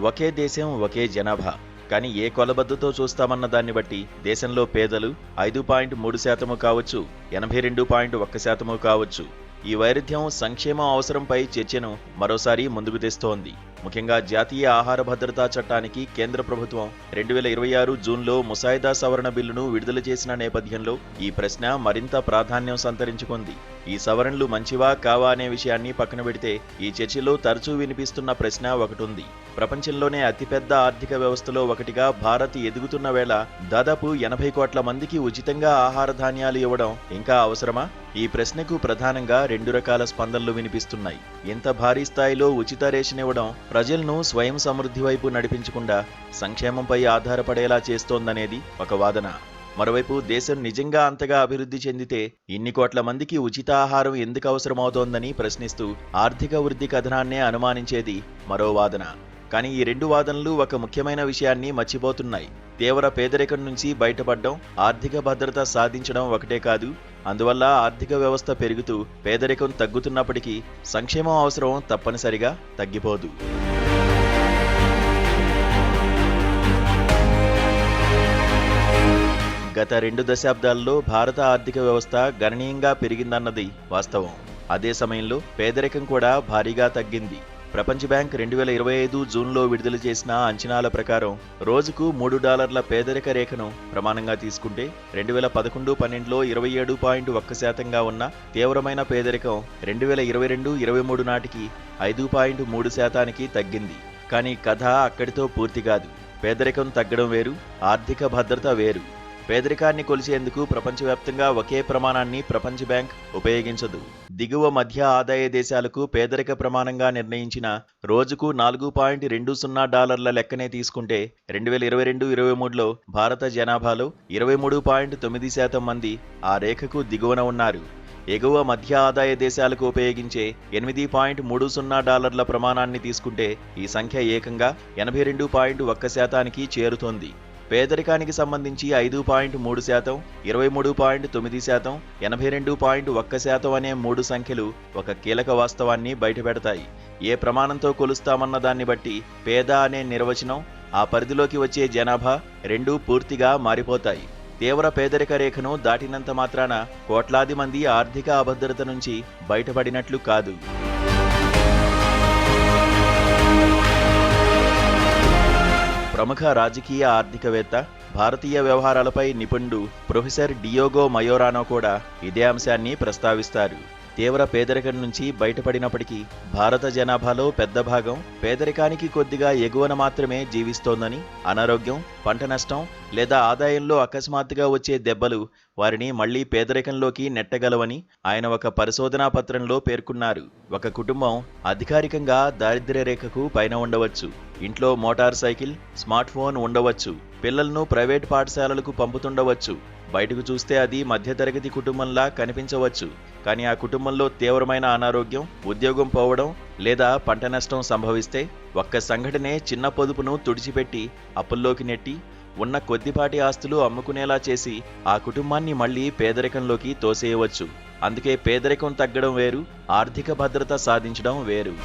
ఒకే దేశం ఒకే జనాభా. కానీ ఏ కొలబద్దతో చూస్తామన్న దాన్ని బట్టి దేశంలో పేదలు 5.3% కావచ్చు, 82.1% కావచ్చు. ఈ వైరుధ్యం సంక్షేమం అవసరంపై చర్చను మరోసారి ముందుకు తెస్తోంది. ముఖ్యంగా జాతీయ ఆహార భద్రతా చట్టానికి కేంద్ర ప్రభుత్వం 2026 జూన్లో ముసాయిదా సవరణ బిల్లును విడుదల చేసిన నేపథ్యంలో ఈ ప్రశ్న మరింత ప్రాధాన్యం సంతరించుకుంది. ఈ సవరణలు మంచివా కావా అనే విషయాన్ని పక్కన పెడితే ఈ చర్చలో తరచూ వినిపిస్తున్న ప్రశ్న ఒకటుంది. ప్రపంచంలోనే అతిపెద్ద ఆర్థిక వ్యవస్థలో ఒకటిగా భారత్ ఎదుగుతున్న వేళ దాదాపు 80 కోట్ల మందికి ఉచితంగా ఆహార ధాన్యాలు ఇవ్వడం ఇంకా అవసరమా? ఈ ప్రశ్నకు ప్రధానంగా 2 రకాల స్పందనలు వినిపిస్తున్నాయి. ఇంత భారీ స్థాయిలో ఉచిత రేషన్ ఇవ్వడం ప్రజలను స్వయం సమృద్ధి వైపు నడిపించకుండా సంక్షేమంపై ఆధారపడేలా చేస్తోందనేది ఒక వాదన. మరోవైపు దేశం నిజంగా అంతగా అభివృద్ధి చెందితే ఇన్ని కోట్ల మందికి ఉచిత ఆహారం ఎందుకు అవసరమవుతోందని ప్రశ్నిస్తూ ఆర్థిక వృద్ధి కథనాన్నే అనుమానించేది మరో వాదన. కానీ ఈ 2 వాదనలు ఒక ముఖ్యమైన విషయాన్ని మర్చిపోతున్నాయి. తీవ్ర పేదరికం నుంచి బయటపడడం, ఆర్థిక భద్రత సాధించడం ఒకటే కాదు. అందువల్ల ఆర్థిక వ్యవస్థ పెరుగుతూ పేదరికం తగ్గుతున్నప్పటికీ సంక్షేమం అవసరం తప్పనిసరిగా తగ్గిపోదు. గత 2 దశాబ్దాల్లో భారత ఆర్థిక వ్యవస్థ గణనీయంగా పెరిగిందన్నది వాస్తవం. అదే సమయంలో పేదరికం కూడా భారీగా తగ్గింది. ప్రపంచ బ్యాంక్ 2025 జూన్లో విడుదల చేసిన అంచనాల ప్రకారం రోజుకు $3 పేదరిక రేఖను ప్రమాణంగా తీసుకుంటే 2011-12లో 27.1%గా ఉన్న తీవ్రమైన పేదరికం 2022-23 నాటికి 5.3%కి తగ్గింది. కానీ కథ అక్కడితో పూర్తి కాదు. పేదరికం తగ్గడం వేరు, ఆర్థిక భద్రత వేరు. పేదరికాన్ని కొలిచేందుకు ప్రపంచవ్యాప్తంగా ఒకే ప్రమాణాన్ని ప్రపంచ బ్యాంక్ ఉపయోగించదు. దిగువ మధ్య ఆదాయ దేశాలకు పేదరిక ప్రమాణంగా నిర్ణయించిన రోజుకు $4.20 లెక్కనే తీసుకుంటే 2022-23లో భారత జనాభాలో 23.9% మంది ఆ రేఖకు దిగువన ఉన్నారు. ఎగువ మధ్య ఆదాయ దేశాలకు ఉపయోగించే $8.30 ప్రమాణాన్ని తీసుకుంటే ఈ సంఖ్య ఏకంగా 82.1%కి చేరుతోంది. పేదరికానికి సంబంధించి 5.3%, 23.9%, 82.1% అనే 3 సంఖ్యలు ఒక కీలక వాస్తవాన్ని బయటపెడతాయి. ఏ ప్రమాణంతో కొలుస్తామన్న దాన్ని బట్టి పేద అనే నిర్వచనం, ఆ పరిధిలోకి వచ్చే జనాభా రెండూ పూర్తిగా మారిపోతాయి. తీవ్ర పేదరిక రేఖను దాటినంత మాత్రాన కోట్లాది మంది ఆర్థిక అభద్రత నుంచి బయటపడినట్లు కాదు. ప్రముఖ రాజకీయ ఆర్థికవేత్త, భారతీయ వ్యవహారాలపై నిపుణుడు ప్రొఫెసర్ డియోగో మయోరానో కూడా ఇదే అంశాన్ని ప్రస్తావిస్తారు. తీవ్ర పేదరికం నుంచి బయటపడినప్పటికీ భారత జనాభాలో పెద్ద భాగం పేదరికానికి కొద్దిగా ఎగువన మాత్రమే జీవిస్తోందని, అనారోగ్యం, పంట నష్టం లేదా ఆదాయంలో అకస్మాత్తుగా వచ్చే దెబ్బలు వారిని మళ్లీ పేదరికంలోకి నెట్టగలవని ఆయన ఒక పరిశోధనా పత్రంలో పేర్కొన్నారు. ఒక కుటుంబం అధికారికంగా దారిద్ర్య రేఖకు పైన ఉండవచ్చు, ఇంట్లో మోటార్ సైకిల్, స్మార్ట్ ఫోన్ ఉండవచ్చు, పిల్లలను ప్రైవేట్ పాఠశాలలకు పంపుతుండవచ్చు. బయటకు చూస్తే అది మధ్యతరగతి కుటుంబంలా కనిపించవచ్చు. కానీ ఆ కుటుంబంలో తీవ్రమైన అనారోగ్యం, ఉద్యోగం పోవడం లేదా పంట నష్టం సంభవిస్తే ఒక్క సంఘటనే చిన్న పొదుపును తుడిచిపెట్టి అప్పుల్లోకి నెట్టి ఉన్న కొద్దిపాటి ఆస్తులు అమ్ముకునేలా చేసి ఆ కుటుంబాన్ని మళ్లీ పేదరికంలోకి తోసేయవచ్చు. అందుకే పేదరికం తగ్గడం వేరు, ఆర్థిక భద్రత సాధించడం వేరు.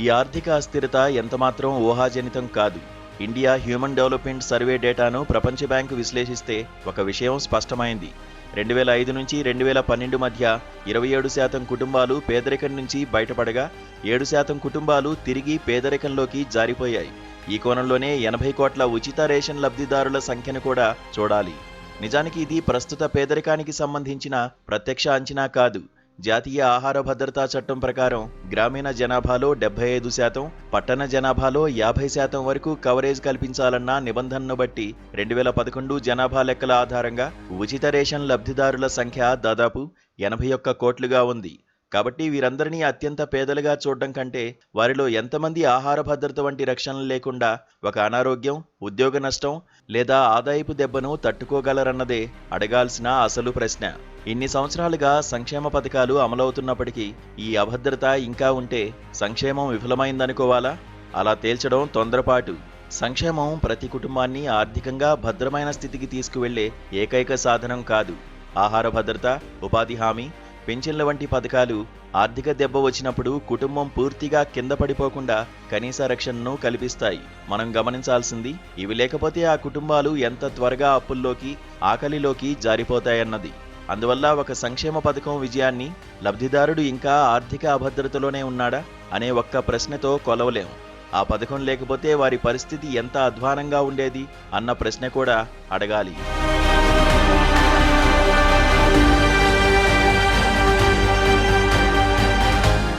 ఈ ఆర్థిక అస్థిరత ఎంతమాత్రం ఊహాజనితం కాదు. ఇండియా హ్యూమన్ డెవలప్మెంట్ సర్వే డేటాను ప్రపంచ బ్యాంకు విశ్లేషిస్తే ఒక విషయం స్పష్టమైంది. 2005 నుంచి 2012 మధ్య 27% కుటుంబాలు పేదరికం నుంచి బయటపడగా 7% కుటుంబాలు తిరిగి పేదరికంలోకి జారిపోయాయి. ఈ కోణంలోనే 80 కోట్ల ఉచిత రేషన్ లబ్ధిదారుల సంఖ్యను కూడా చూడాలి. నిజానికి ఇది ప్రస్తుత పేదరికానికి సంబంధించిన ప్రత్యక్ష అంచనా కాదు. జాతీయ ఆహార భద్రతా చట్టం ప్రకారం గ్రామీణ జనాభాలో 75%, పట్టణ జనాభాలో 50% వరకు కవరేజ్ కల్పించాలన్న నిబంధనను బట్టి 2011 జనాభా లెక్కల ఆధారంగా ఉచిత రేషన్ లబ్ధిదారుల సంఖ్య దాదాపు 81 కోట్లుగా ఉంది. కాబట్టి వీరందరినీ అత్యంత పేదలుగా చూడడం కంటే వారిలో ఎంతమంది ఆహార భద్రత వంటి రక్షణలు లేకుండా ఒక అనారోగ్యం, ఉద్యోగ నష్టం లేదా ఆదాయపు దెబ్బను తట్టుకోగలరన్నదే అడగాల్సిన అసలు ప్రశ్న. ఇన్ని సంవత్సరాలుగా సంక్షేమ పథకాలు అమలవుతున్నప్పటికీ ఈ అభద్రత ఇంకా ఉంటే సంక్షేమం విఫలమైందనుకోవాలా? అలా తేల్చడం తొందరపాటు. సంక్షేమం ప్రతి కుటుంబాన్ని ఆర్థికంగా భద్రమైన స్థితికి తీసుకువెళ్లే ఏకైక సాధనం కాదు. ఆహార భద్రత, ఉపాధి హామీ, పెన్షన్ల వంటి పథకాలు ఆర్థిక దెబ్బ వచ్చినప్పుడు కుటుంబం పూర్తిగా కింద పడిపోకుండా కనీస రక్షణను కల్పిస్తాయి. మనం గమనించాల్సింది ఇవి లేకపోతే ఆ కుటుంబాలు ఎంత త్వరగా అప్పుల్లోకి, ఆకలిలోకి జారిపోతాయన్నది. అందువల్ల ఒక సంక్షేమ పథకం విజయాన్ని లబ్ధిదారుడు ఇంకా ఆర్థిక అభద్రతలోనే ఉన్నాడా అనే ఒక్క ప్రశ్నతో కొలవలేం. ఆ పథకం లేకపోతే వారి పరిస్థితి ఎంత అధ్వానంగా ఉండేది అన్న ప్రశ్న కూడా అడగాలి.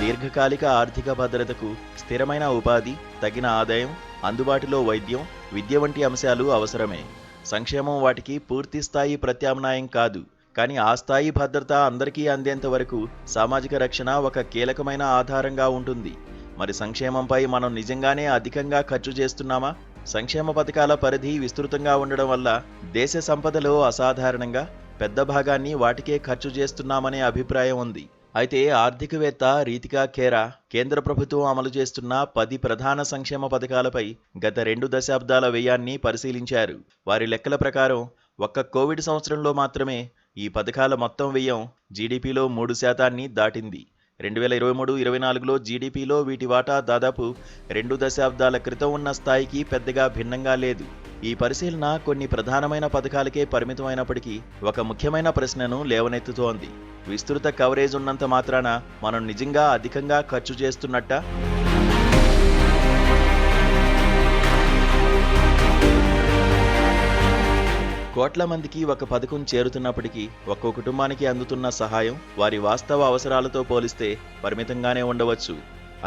దీర్ఘకాలిక ఆర్థిక భద్రతకు స్థిరమైన ఉపాధి, తగిన ఆదాయం, అందుబాటులో వైద్యం, విద్య వంటి అంశాలు అవసరమే. సంక్షేమం వాటికి పూర్తి స్థాయి ప్రత్యామ్నాయం కాదు. కానీ ఆ స్థాయి భద్రత అందరికీ అందేంత వరకు సామాజిక రక్షణ ఒక కీలకమైన ఆధారంగా ఉంటుంది. మరి సంక్షేమంపై మనం నిజంగానే అధికంగా ఖర్చు చేస్తున్నామా? సంక్షేమ పథకాల పరిధి విస్తృతంగా ఉండడం వల్ల దేశ సంపదలో అసాధారణంగా పెద్ద భాగాన్ని వాటికే ఖర్చు చేస్తున్నామనే అభిప్రాయం ఉంది. అయితే ఆర్థికవేత్త రీతికా ఖేరా కేంద్ర ప్రభుత్వం అమలు చేస్తున్న 10 ప్రధాన సంక్షేమ పథకాలపై గత 2 దశాబ్దాల వ్యయాన్ని పరిశీలించారు. వారి లెక్కల ప్రకారం ఒక్క కోవిడ్ సంవత్సరంలో మాత్రమే ఈ పథకాల మొత్తం వ్యయం జీడీపీలో 3% దాటింది. 2023-24లో జీడీపీలో వీటి వాటా దాదాపు 2 దశాబ్దాల క్రితం ఉన్న స్థాయికి పెద్దగా భిన్నంగా లేదు. ఈ పరిశీలన కొన్ని ప్రధానమైన పథకాలకే పరిమితమైనప్పటికీ ఒక ముఖ్యమైన ప్రశ్నను లేవనెత్తుతోంది. విస్తృత కవరేజ్ ఉన్నంత మాత్రాన మనం నిజంగా అధికంగా ఖర్చు చేస్తున్నట్టా? కోట్ల మందికి ఒక పథకం చేరుతున్నప్పటికీ ఒక్కో కుటుంబానికి అందుతున్న సహాయం వారి వాస్తవ అవసరాలతో పోలిస్తే పరిమితంగానే ఉండవచ్చు.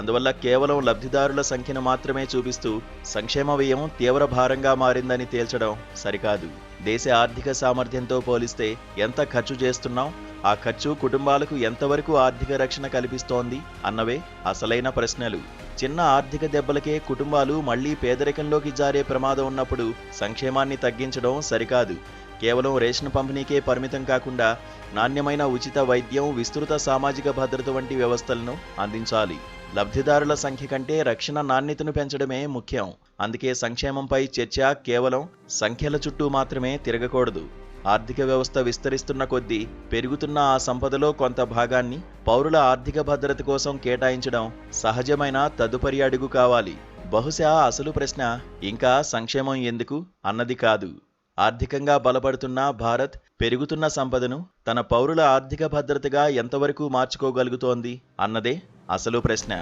అందువల్ల కేవలం లబ్ధిదారుల సంఖ్యను మాత్రమే చూపిస్తూ సంక్షేమ వ్యయం తీవ్ర భారంగా మారిందని తేల్చడం సరికాదు. దేశ ఆర్థిక సామర్థ్యంతో పోలిస్తే ఎంత ఖర్చు చేస్తున్నాం, ఆ ఖర్చు కుటుంబాలకు ఎంతవరకు ఆర్థిక రక్షణ కల్పిస్తోంది అన్నవే అసలైన ప్రశ్నలు. చిన్న ఆర్థిక దెబ్బలకే కుటుంబాలు మళ్లీ పేదరికంలోకి జారే ప్రమాదం ఉన్నప్పుడు సంక్షేమాన్ని తగ్గించడం సరికాదు. కేవలం రేషన్ పంపిణీకే పరిమితం కాకుండా నాణ్యమైన ఉచిత వైద్యం, విస్తృత సామాజిక భద్రత వంటి వ్యవస్థలను అందించాలి. లబ్ధిదారుల సంఖ్య కంటే రక్షణ నాణ్యతను పెంచడమే ముఖ్యం. అందుకే సంక్షేమంపై చర్చ కేవలం సంఖ్యల చుట్టూ మాత్రమే తిరగకూడదు. ఆర్థిక వ్యవస్థ విస్తరిస్తున్న కొద్దీ పెరుగుతున్న ఆ సంపదలో కొంత భాగాన్ని పౌరుల ఆర్థిక భద్రత కోసం కేటాయించడం సహజమైన తదుపరి అడుగు కావాలి. బహుశా అసలు ప్రశ్న ఇంకా సంక్షేమం ఎందుకు అన్నది కాదు. ఆర్థికంగా బలపడుతున్న భారత్ పెరుగుతున్న సంపదను తన పౌరుల ఆర్థిక భద్రతగా ఎంతవరకు మార్చుకోగలుగుతోంది అన్నదే అసలు ప్రశ్న.